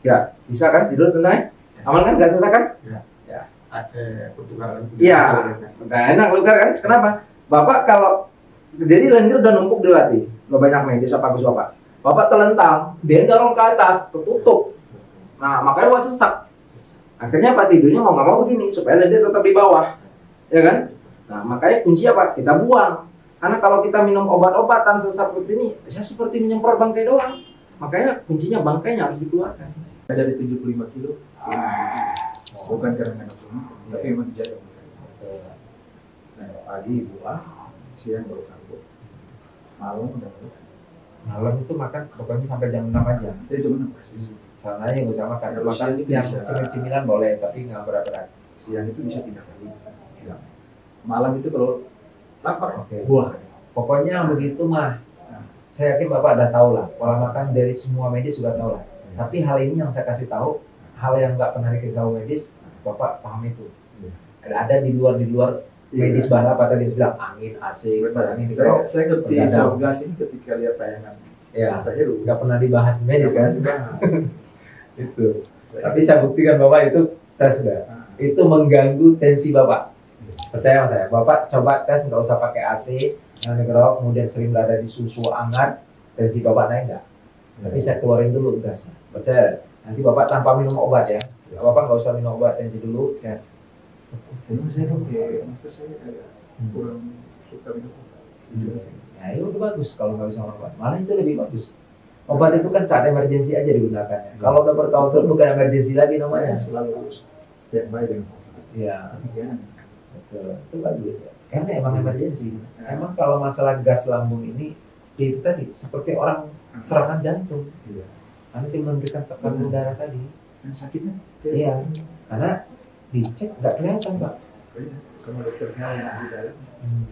Ya, bisa kan tidur tenang? Aman kan? Gak susah kan? Ya. Ya. Ada pertukaran. Iya. Nggak enak luka kan? Kenapa? Bapak kalau jadi lendir udah numpuk di latih, nggak banyak medis apa bagus bapak. Bapak telentang, dia dorong ke atas, ketutup. Nah, makanya buat sesak. Akhirnya apa tidurnya mau nggak mau begini supaya lendir tetap di bawah, ya kan? Nah, makanya kunci apa? Kita buang. Karena kalau kita minum obat-obatan sesak seperti ini, saya seperti menyemprot bangkai doang. Makanya kuncinya bangkainya harus dikeluarkan. Dari 75 kilo, bukan karena nafsu, tapi memang dijaga. Nah, pagi buah, siang baru karbo, malam udah baru. Malam itu makan pokoknya sampai jam 6 aja. Itu benar persis. Salahnya yang utama kan Kalau makan siang itu yang bisa. cemil-cemilan boleh, tapi nggak berat-berat. Siang itu bisa 3 kali. Ya. Malam itu kalau lapar, Oke. buah. Pokoknya begitu mah. Saya yakin Bapak udah tahu lah, pola makan dari semua medis sudah tahu lah. Tapi hal ini yang saya kasih tahu, hal yang nggak pernah diketahui medis, Bapak paham itu. Ada di luar medis bahasa apa tadi bilang angin, AC, angin, Saya ngerti Begadang. surgas ini ketika lihat tayangan. ya Pak Heru. nggak pernah dibahas di medis kan? Dibahas. Itu. Tapi saya buktikan Bapak itu tes sudah. Itu mengganggu tensi Bapak. Percaya sama saya. Bapak coba tes nggak usah pakai AC, yang digerok, kemudian sering berada di suhu hangat, tensi Bapak naik nggak? Tapi saya keluarin dulu gasnya. Percaya. Nanti Bapak tanpa minum obat ya. Bapak nggak usah minum obat tensi dulu. Ya. Jadi saya pakai masker saya agak kurang suka minum obat. Ya itu udah bagus kalau nggak bisa minum obat. Malah itu lebih bagus. Obat itu kan saat emergensi aja digunakannya. Kalau udah bertahun-tahun bukan emergensi lagi namanya. Selalu standby dengan obat. Iya. Tapi jangan. Betul. Itu bagus ya. Karena emang emergensi. Emang kalau masalah gas lambung ini itu tadi seperti orang serangan jantung. Iya. Karena dia memberikan tekanan darah tadi. Dan sakitnya? Iya. Karena dicek nggak kelihatan Pak. Sama dokternya yang di dalam.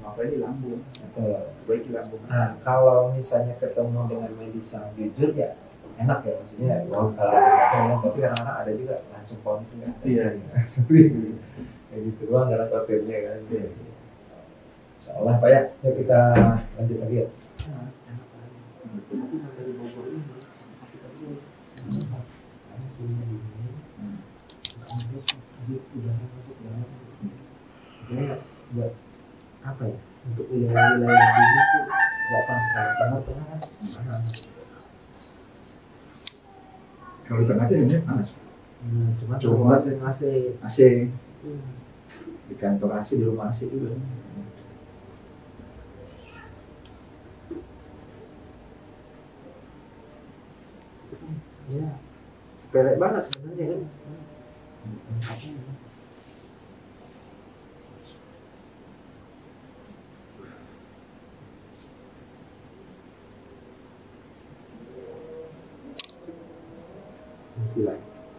Apa ini lambung? Betul. Baik di lambung. Nah kalau misalnya ketemu dengan medis yang jujur ya enak ya maksudnya. Wah kalau ada tapi kadang-kadang ada juga langsung ponis ya. Iya. Seperti kayak gitu doang karena khawatirnya kan. Iya. Insyaallah Pak ya. Yuk kita lanjut lagi ya. Buat apa ya? Untuk wilayah-wilayah di itu nggak panas banget kan? Kalau di tengah ini panas. Cuma sering AC. AC. Di kantor AC, di rumah AC juga. Ya, sepele banget sebenarnya kan. Gila.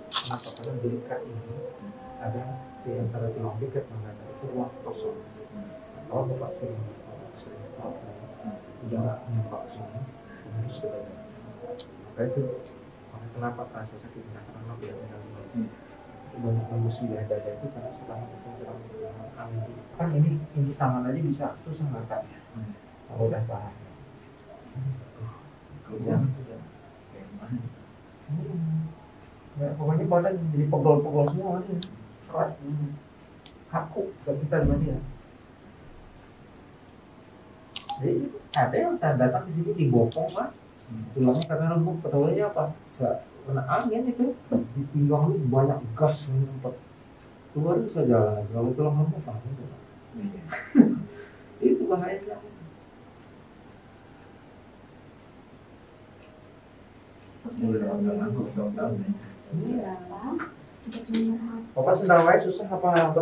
Kenapa? Karena dekat ini ada di antara tulang dekat mana itu ruang kosong. Kalau bapak sering udara nyempak ke sini, harus ke dada. Maka itu kenapa rasa sakitnya karena dia banyak tembus wilayah dada itu karena serangan angin. Kan ini tangan aja bisa susah ngangkatnya. Kalau udah parah. Kalau jangan sudah kayak mana? Ya, pokoknya badan jadi pegel-pegel semua nih. Keras. Kaku kita gimana ya? Jadi ada yang saya datang di sini dibopong Pak. Tulangnya karena lembut, ketahuannya apa? Kena angin itu. Di pinggang itu banyak gas yang ngumpet. Keluar bisa jalan. Kalau tulang lembut langsung jalan. Itu bahayanya. Mulai orang lama tahun-tahun ya. Iya, Bapak sendal wae susah apa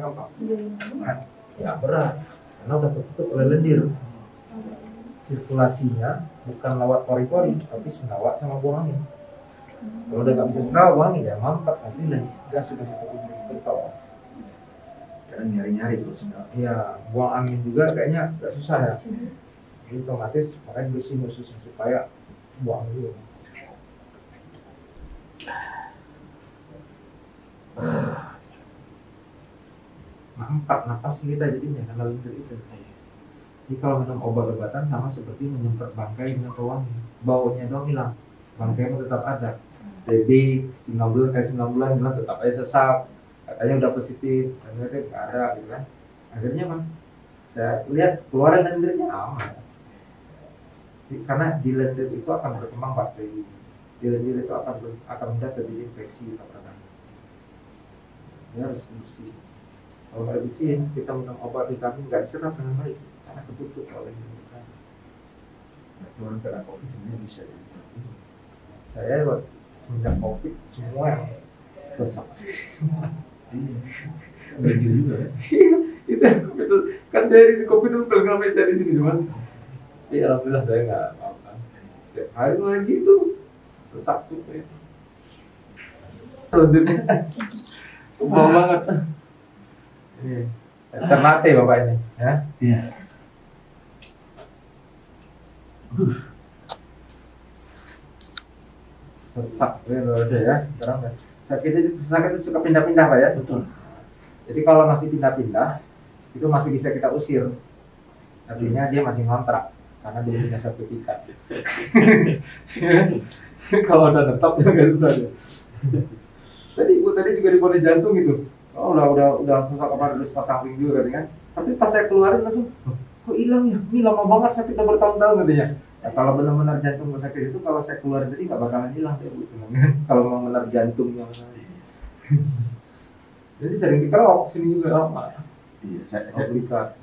gampang? Ya berat. Karena udah ketutup oleh lendir. Sirkulasinya bukan lewat pori-pori, tapi sendawa sama buang angin. Kalau udah nggak bisa sendawa buang angin ya mampet nanti gas sudah seperti bertol. Karena nyari-nyari terus enggak. Iya, buang angin juga kayaknya nggak susah ya. Jadi otomatis makanya bersihin khusus supaya buang dulu. Empat napas kita jadinya karena lendir itu. Jadi kalau minum obat-obatan sama seperti menyemprot bangkai dengan pewangi. Baunya doang hilang, bangkai tetap ada. Jadi 9 bulan bilang tetap aja sesak, katanya udah positif, ternyata nggak ada gitu kan. Akhirnya mah saya lihat keluaran lendirnya aman. Karena di lendir itu akan berkembang bakteri, di lendir itu akan mudah terjadi infeksi katakan. Ya harus bersih. Kalau nggak bersihin, kita minum obat vitamin nggak diserap dengan baik karena ketutup oleh lendir. Cuma kena COVID sebenarnya bisa ya. Saya buat semenjak COVID semua yang sesak semua. Baju juga ya. Itu kan dari COVID itu paling ramai saya di sini cuman. Iya alhamdulillah saya nggak apa-apa. Tiap hari main gitu sesak tuh ya. Lendirnya bau banget. Ini Ternate bapak ini, ya? Iya. Sesak ya menurut saya ya. Sekarang sakit itu suka pindah-pindah pak ya. Betul. Jadi kalau masih pindah-pindah itu masih bisa kita usir. Artinya dia masih ngontrak karena dia punya sertifikat. Kalau udah tetap nggak susah dia. Tadi juga di poli jantung gitu. Oh udah susah kemarin harus pasang ring juga katanya. Tapi pas saya keluarin langsung, kok hilang ya? Ini lama banget sakitnya bertahun-tahun katanya. Ya, kalau benar-benar jantung sakit itu kalau saya keluarin tadi nggak bakalan hilang ya bu. Kalau memang benar jantungnya. Jadi sering dikerok sini juga lama. Iya, saya Sertifikat.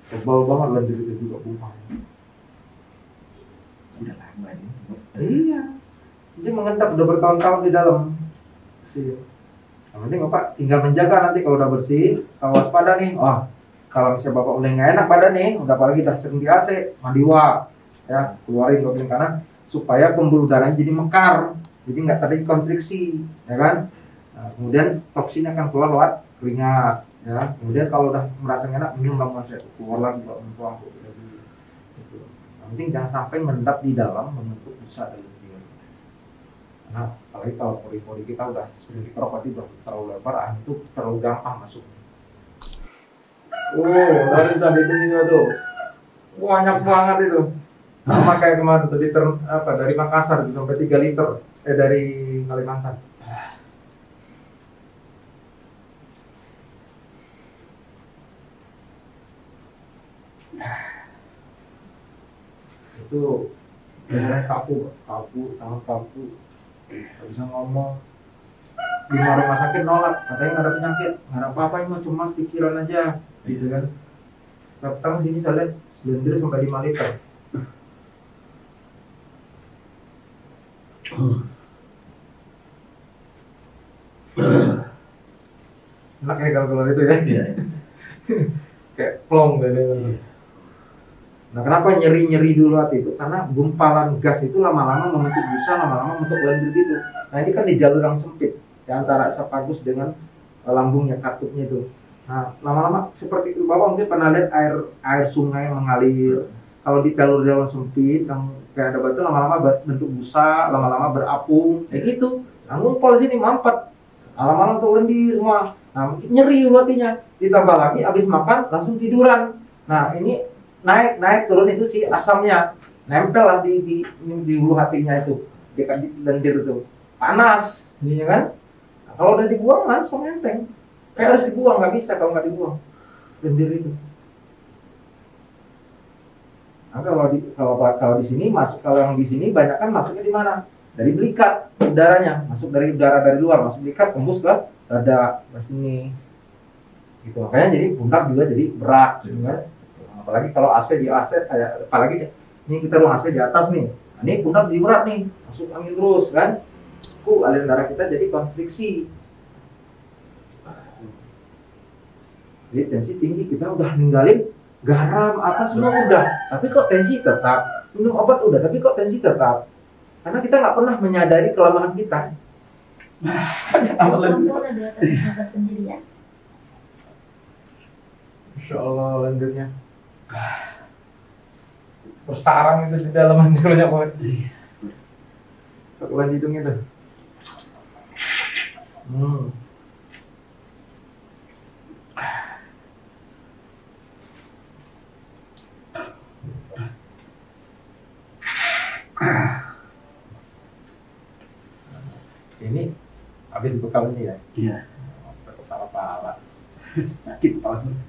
Tebal banget lendir itu juga bunga. udah lama ini. Iya. Dia mengendap udah bertahun-tahun di dalam. Sih. Yang penting bapak tinggal menjaga nanti kalau udah bersih, kalau waspada nih. Wah, kalau misalnya bapak udah nggak enak badan nih, udah apalagi udah sering di AC, mandi wak, ya keluarin doping kanan supaya pembuluh darahnya jadi mekar, jadi nggak terjadi kontriksi, ya kan? Nah, kemudian toksin akan keluar lewat keringat, ya. Kemudian kalau udah merasa nggak enak, minum ramuan saya keluar lagi bapak membuang. Gitu. Yang penting jangan sampai mengendap di dalam membentuk busa dan lendir. Nah, apalagi kalau pori-pori kita udah sering dikerok, berarti udah terlalu lebar, itu terlalu gampang masuk. Dari tadi itu tuh banyak banget itu. Sama kayak kemarin tadi dari Makassar itu sampai 3 liter. Dari Kalimantan. Itu beneran kaku, tangan kaku. Gak bisa ngomong. Di rumah sakit nolak, katanya nggak ada penyakit, nggak ada apa-apa, ini cuma pikiran aja, gitu kan. Sekarang sini saya lihat lendir sampai 5 liter. Enak ya kalau keluar itu ya. Iya. Kayak plong gitu. Nah kenapa nyeri-nyeri dulu hati itu? Karena gumpalan gas itu lama-lama membentuk busa, lama-lama membentuk lendir gitu. Nah ini kan di jalur yang sempit, di antara esofagus dengan lambungnya, katupnya itu. Nah lama-lama seperti itu, Bapak mungkin pernah lihat air sungai mengalir. Kalau di jalur sempit, yang kayak ada batu, lama-lama bentuk busa, lama-lama berapung, kayak gitu. Nah ngumpul sini mampet, lama-lama untuk lendir semua. Nah nyeri hatinya, ditambah lagi habis makan langsung tiduran. Nah ini naik turun itu si asamnya nempel lah di ulu hatinya itu, di lendir itu panas ininya kan. Nah, kalau udah dibuang langsung enteng, kayak harus dibuang, nggak bisa kalau nggak dibuang lendir itu. Nah, kalau di sini masuk, kalau yang di sini banyak kan masuknya di mana? Dari belikat udaranya, masuk dari udara dari luar, masuk belikat tembus ke dada ke sini gitu. Makanya jadi pundak juga jadi berat gitu kan. Apalagi kalau AC di AC, apalagi ini kita ruang AC di atas nih, nah, ini pundak jadi berat nih, masuk angin terus kan, aliran darah kita jadi konstriksi. Jadi tensi tinggi, kita udah ninggalin garam apa semua udah, tapi kok tensi tetap, minum obat udah, tapi kok tensi tetap, karena kita nggak pernah menyadari kelemahan kita. Perempuan ada ternyata sendiri ya. Insya Allah lendirnya bersarang itu di dalam lendirnya banget. Keluar hidung itu. Ini habis bekal ini ya? Iya. Kepala-pala. Sakit banget.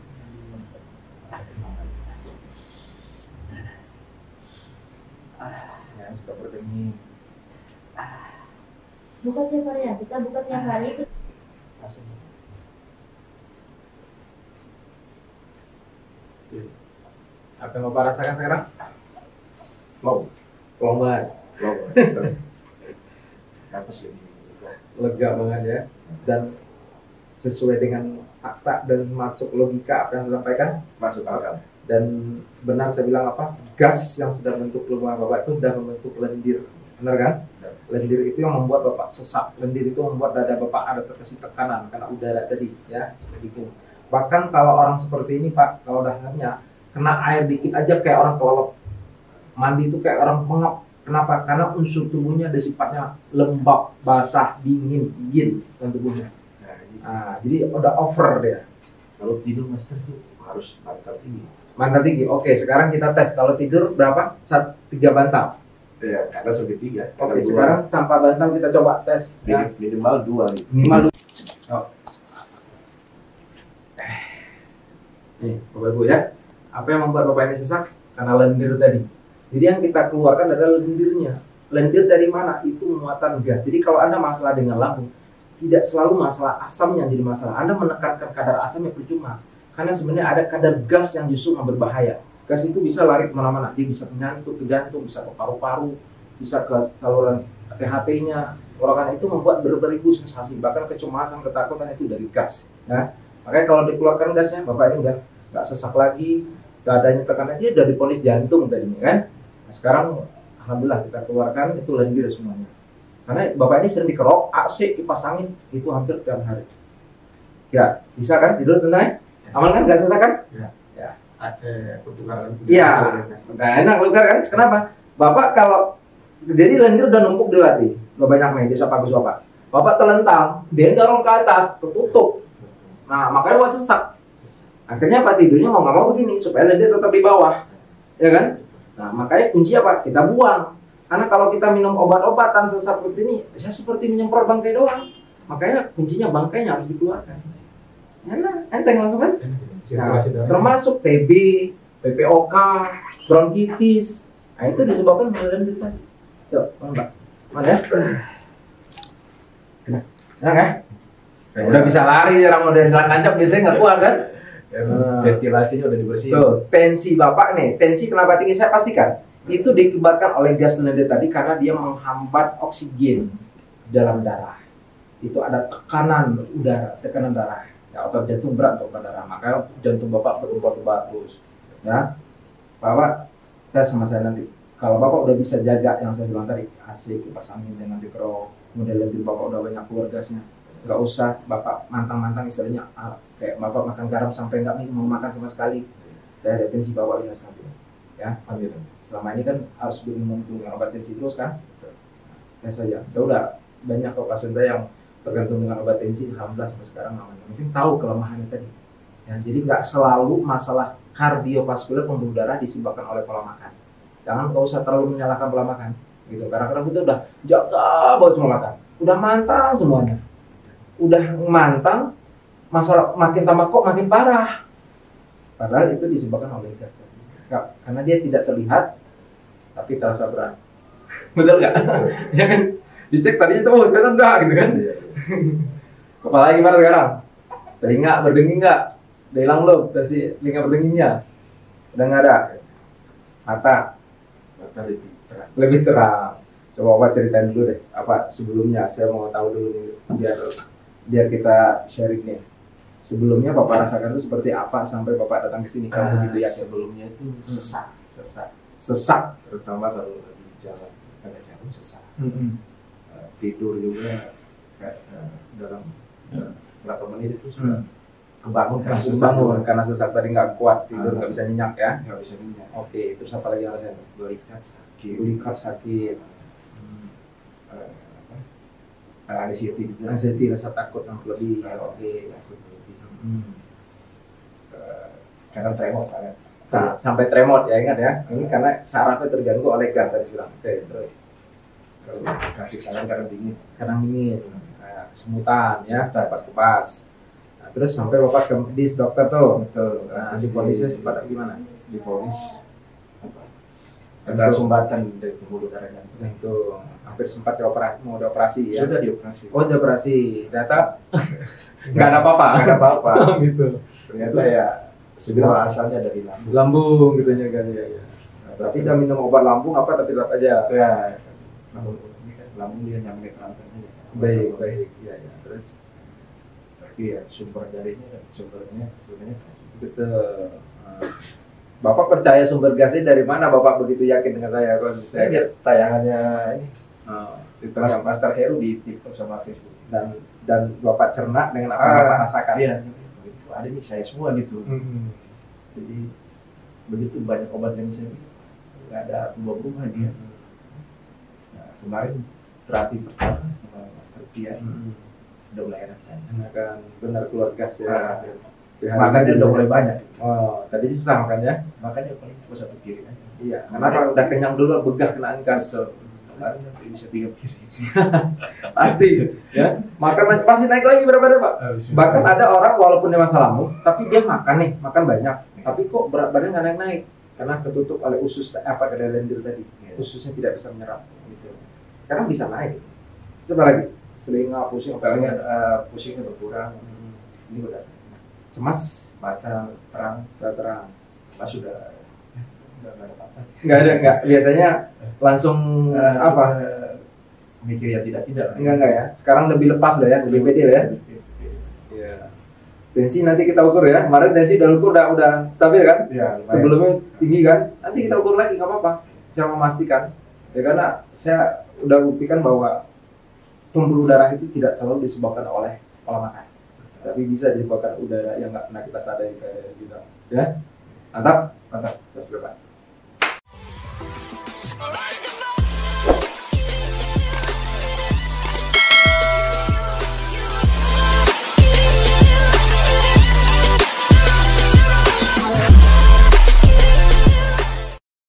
Ya, sudah berdenging. Bukan tiap hari ya, kita bukan tiap hari. Apa yang Bapak rasakan sekarang? Mau? Plong banget. Apa sih? Lega banget ya. Dan sesuai dengan fakta dan masuk logika apa yang disampaikan, masuk akal. Dan benar saya bilang apa? Gas yang sudah membentuk lubang Bapak itu sudah membentuk lendir. Benar kan? Lendir itu yang membuat Bapak sesak. Lendir itu membuat dada Bapak ada terkasih tekanan karena udara tadi ya. Begitu. Bahkan kalau orang seperti ini Pak, kalau dasarnya kena air dikit aja kayak orang kelelep. Mandi itu kayak orang pengap. Kenapa? Karena unsur tubuhnya ada sifatnya lembab, basah, dingin, yin dan tubuhnya. Nah, jadi udah over dia. Kalau tidur master tuh harus bantal tinggi. Bantal tinggi. Oke, sekarang kita tes. Kalau tidur berapa? 3 bantal. Ya, ada sampai 3. Oke, sekarang tanpa bantal kita coba tes. Ya. Minimal 2 gitu. Minimal. Oh. Nih, Bapak Ibu ya. Apa yang membuat Bapak ini sesak? Karena lendir tadi. Jadi yang kita keluarkan adalah lendirnya. Lendir dari mana? Itu muatan gas. Jadi kalau Anda masalah dengan lambung, tidak selalu masalah asam yang jadi masalah. Anda menekankan kadar asamnya percuma. Karena sebenarnya ada kadar gas yang justru yang berbahaya. Gas itu bisa lari kemana-mana. Dia bisa menyantuk ke jantung, bisa ke paru-paru, bisa ke saluran THT-nya. Karena itu membuat beribu sensasi. Bahkan kecemasan, ketakutan itu dari gas. Ya. Makanya kalau dikeluarkan gasnya, Bapak ini udah nggak sesak lagi. Dadanya tekanan dia udah diponis jantung tadinya kan. Nah, sekarang alhamdulillah kita keluarkan itu lendir semuanya. Karena Bapak ini sering dikerok, AC, kipas angin itu hampir tiap hari. Ya, bisa kan tidur tenang? Aman kan? Gak sesak kan? Ya. Ya. Ada pertukaran. Iya. Nah, enak lugar kan? Kenapa? Bapak kalau jadi lendir udah numpuk di hati. Lo banyak medis apa bagus Bapak. Bapak telentang, dia dorong ke atas, ketutup. Nah, makanya buat sesak. Akhirnya Pak tidurnya mau nggak mau begini supaya lendir tetap di bawah, ya kan? Nah, makanya kunci apa? Kita buang. Karena kalau kita minum obat-obatan seperti ini, saya seperti menyemprot bangkai doang. Makanya kuncinya bangkainya harus dikeluarkan. Enak, enteng langsung kan? Nah, termasuk TB, PPOK, bronkitis. Nah, itu disebabkan oleh lendir tadi. Coba, Mbak. Mana ya? Enak ya? Udah bisa lari, orang udah jalan nancap biasanya nggak kuat kan? Ventilasinya udah dibersihin. Tuh, tensi Bapak nih, tensi kenapa tinggi saya pastikan itu dikibatkan oleh gas lendir tadi karena dia menghambat oksigen dalam darah. Itu ada tekanan udara, tekanan darah. Ya, otot jantung berat untuk darah, makanya jantung Bapak berdebar terus. Ya, Bapak tes sama saya nanti. Kalau Bapak udah bisa jaga yang saya bilang tadi, AC, kipas angin, dengan dikerok, kemudian lendir Bapak udah banyak keluar gasnya. Nggak usah Bapak mantang-mantang istilahnya kayak Bapak makan garam sampai nggak mau makan sama sekali. Saya ada tensi Bapak lihat stabil. Ya, ambil. Selama ini kan harus minum dengan obat tensi terus kan? Ya saja. Saya udah banyak kok pasien saya yang tergantung dengan obat tensi, alhamdulillah sampai sekarang aman. Mungkin tahu kelemahannya tadi. Ya, jadi nggak selalu masalah kardiovaskular pembuluh darah disebabkan oleh pola makan. Jangan nggak usah terlalu menyalahkan pola makan. Gitu. Kadang-kadang kita udah jaga buat semua makan, udah mantang semuanya. Udah mantang, masalah makin tambah kok makin parah. Padahal itu disebabkan oleh gas tadi. Karena dia tidak terlihat, tapi terasa berat. Betul nggak? Ya kan? Dicek tadinya tuh, ternyata enggak gitu kan? Kepala gimana sekarang? Telinga berdenging nggak? Udah hilang belum? Tensi telinga berdengingnya? Udah nggak ada? Mata lebih terang. Coba Bapak ceritain dulu deh. Apa sebelumnya? Saya mau tahu dulu nih, biar kita sharing nih. Sebelumnya Bapak rasakan itu seperti apa sampai Bapak datang ke sini? Kamu begitu yakin? Sebelumnya itu Sesak. terutama kalau lagi jalan agak jauh sesak. Tidur juga kayak dalam berapa menit itu sudah kebangun Karena sesak tadi nggak kuat tidur, nggak bisa nyenyak ya? nggak bisa nyenyak. Oke, terus apa lagi yang rasanya? Belikat sakit. Anxiety juga. Anxiety, rasa takut yang lebih. Oke. Kadang tremor kan. Nah, sampai tremor ya, ingat ya. Ini karena sarafnya terganggu oleh gas tadi bilang. Oke, terus. Kalau kasih tangan karena dingin. kadang dingin, nah, kesemutan ya, Kesemutan. kupas. Nah, terus sampai bapak ke di dokter tuh. Betul. Nah, di polisnya sempat gimana? Divonis ada sumbatan dari pembuluh darah jantung. Nah, itu hampir sempat dioperasi, mau dioperasi ya. Sudah dioperasi. Oh, dioperasi. Ternyata nggak ada apa-apa. Nggak ada apa-apa. Gitu. Ternyata ya semua asalnya dari lambung. Lambung gitu kan ya. Tapi udah minum obat lambung apa tapi tetap aja. Ya, lambung dia nyampe ke lantai. Baik. Ya. Terus Tapi ya sumbernya sebenarnya betul. Bapak percaya sumber gasnya dari mana? Bapak begitu yakin dengan saya? Kalau saya lihat tayangannya ini di Master Heru di TikTok sama Facebook. dan Bapak cerna dengan apa yang Bapak rasakan. Iya, begitu. Ada nih saya semua gitu. Jadi begitu banyak obat yang saya minum, nggak ada berubah dia. Nah, kemarin terapi pertama sama Master Pia udah mulai enak kan. Enakan benar keluar gas ya. Makannya udah mulai banyak. Oh, tadi susah makannya? Makanya paling cuma 1 piring aja. Iya, karena kalau udah kenyang dulu begah kena gas. Kemarin sampai bisa 3 piring. Pasti ya. Makan pasti naik lagi berapa deh, Pak? Bahkan ada orang walaupun dia masa lambung, tapi dia makan nih, makan banyak, tapi kok berat badan nggak naik-naik karena ketutup oleh usus apa dari lendir tadi. Ususnya tidak bisa menyerap gitu. Karena bisa naik. Coba lagi. Telinga pusing, Kalinya pusingnya berkurang. Ini udah cemas, mata terang, terang. mas sudah nggak ada apa-apa. Nggak. Biasanya langsung apa? Mikir ya tidak. Enggak ya. Sekarang lebih lepas lah ya, lebih pede lah ya. Iya. Tensi nanti kita ukur ya. Kemarin tensi udah ukur udah stabil kan? Ya, Sebelumnya tinggi kan? Nanti kita ukur lagi nggak apa-apa. Saya memastikan. Ya karena saya udah buktikan bahwa pembuluh darah itu tidak selalu disebabkan oleh pola makan, tapi bisa disebabkan udara yang nggak pernah kita sadari saya juga. Ya, mantap. Terus berapa?